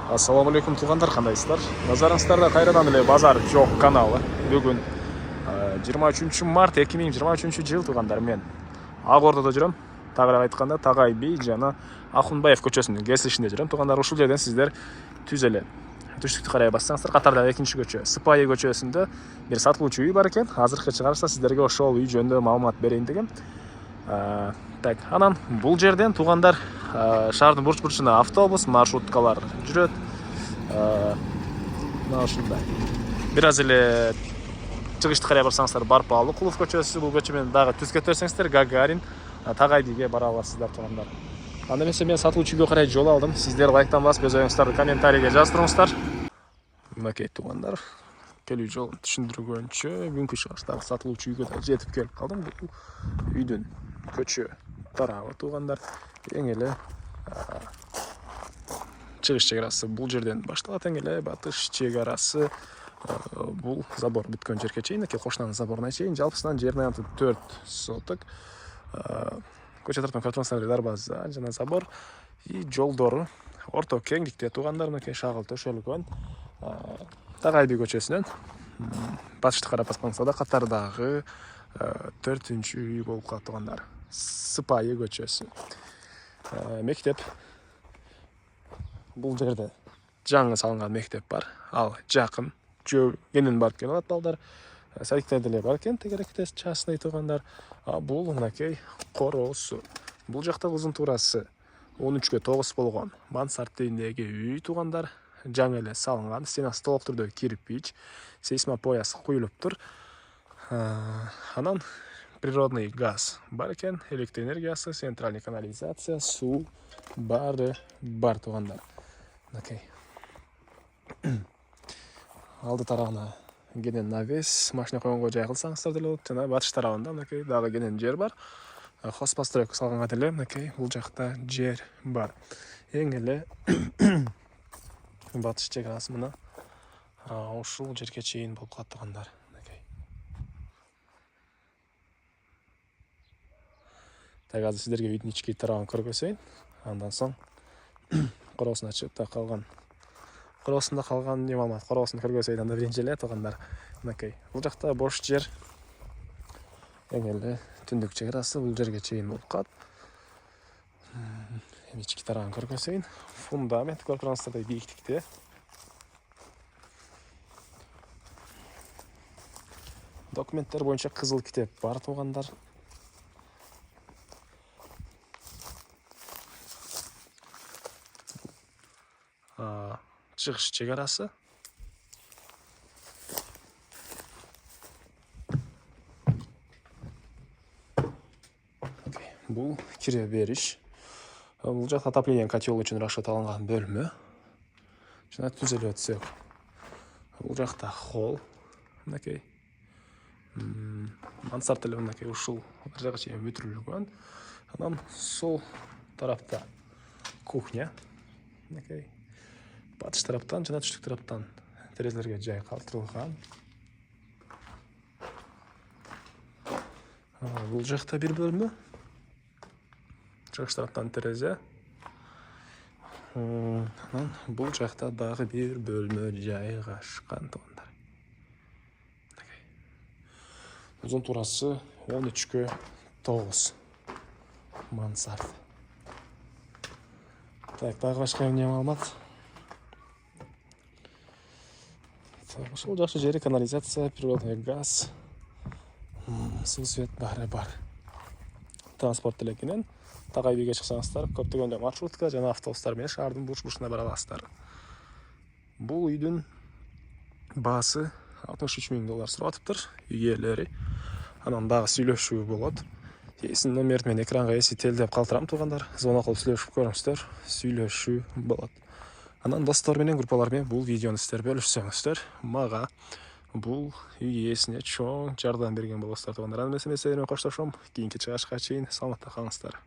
Ассаламу алейкум туугандар, кандайсыздар? Назарыңыздарда кайрадан эле базар жок каналы. Бүгүн 23 март 2023 жыл туугандар. Мен Ак Ордодо жүрөм. Тагыраак айтканда Tagay би жана Акунбаев көчөсүнүн кесилишинде жүрөм туугандар. Ушул жерден сиздер түз эле түштүктү карай бассаңыздар, катардагы экинчи көчө Сыпайы көчөсүндө бир сатылуучу үй бар экен. Азыркы чыгарышта сиздерге ошол үй жөнүндө маалымат берейин дегем. Так, анан бул жерден туугандар шаардын бурч-бурчуна автобус, маршруткалар жүрөт. Мына ушундай. Бир аз эле чыгышты карай барсаңыздар, Барпалыкулов көчөсү, бул көчө менен дагы түз кетерсеңиздер Гагарин, Tagay биге бара аласыздар туугандар. Анда эмесе мен сатылуучу үйгө карай жол алдым. Сиздер лайктан басып, өз оюңуздарды комментарийге жаздырыңыздар. Мынакей туугандар, келүү жолун түшүндүргөнчө бүгүнкү чыгыштагы сатылуучу үйгө да жетип келип калдым. Бул үйдүн көчө тарабы туугандар. Эң эле чыгыш чек арасы бул жерден башталат, эң эле батыш чек арасы бул забор бүткөн жерге чейин, кошунанын заборуна чейин. Жалпысынан жерин аянтып 4 соток. Көчө тараптан картонный дарбаза жана забор и жолдору орто кеңдикте туугандар. Мынакей шагыл төшөлгөн. Tagay би көчөсүнөн батышты карап баскаңыздар да катардагы 4-үчү үй болуп калат туугандар. Сыпайы көчөсү. Мектеп. Бул жерде жаңы салынган мектеп бар. Ал жакын кенен барып келип алат балдар. Садиктер деле бар экен, тегеректе частный туугандар. Бул мынакей короосу. Бул жакта узун туурасы 13-кө 9 болгон мансард тибиндеги үй туугандар. Жаңы эле салынган, стенасы толук түрдө кирпич, сейсмопояс куюлуптур. Анан природный газ бар экен, электр энергиясы, центральный канализация, суу баары бар туугандар. Мынакей. Алды тарабына кенен навес, машина койгонго жай кылсаңыздар деле болот. Жана батыш тарабында мынакей дагы кенен жер бар. Хозпостройка салганга деле мынакей бул жакта жер бар. Эң эле батыш чек арасы мына ушул жерге чейин болуп калат туугандар. Так, азыр сиздерге үйдүн ички тарабын көргөзөйүн. Андан соң короосун ачып, короосунда калган не маалымат, короосун көргөзөйүн анда биринчи эле туугандар. Мынакей. Бул жакта бош жер. Эң эле түндүк чек арасы бул жерге чейин болуп калат. Ички тарабын көргөзөйүн. Фундамент көрүп тургансыздардай бийиктикте. Документтер боюнча кызыл китеп бар туугандар. Чыгыш чек арасы. Бул кире бериш. Бул жакта отопление котел үчүн расчет алынган бөлмө. Жана түз эле өтсөк. Бул жакта холл. Мынакей. Мансард эле мынакей ушул жакка чейин бүтүрүлгөн. Анан сол тарапта кухня. Мынакей. Батыш тараптан жана түштүк тараптан терезелерге жай калтырылган. Бул жакта бир бөлмө. Чыгыш тараптан терезе. Анан бул жакта дагы бир бөлмө жайгашкан туугандар. Узун туурасы 13-кө 9 мансард. Так, дагы башка эмне маалымат? Ушул жакшы жери канализация, природный газ, суу свет баары бар. Транспорт деле кенен Tagay биге чыксаңыздар, көптөгөн маршрутка жана автобустар менен шаардын бурч-бурчуна бара аласыздар. Бул үйдүн баасы $63,000 сурап атыптыр үй ээлери. Анан дагы сүйлөшүү болот. Эсин номерин мен экранга эсителдеп калтырам туугандар. Звонок кылып сүйлөшүп көрүңүздөр, сүйлөшүү болот. Анан достор менен, группалар менен бул видеону сиздер бөлүшсөңүздөр, мага бул үй ээсине чоң жардам берген болосуздар туугандар. Анда эмесе мен силер менен коштошом. Кийинки чыгышка чейин саламатта калыңыздар.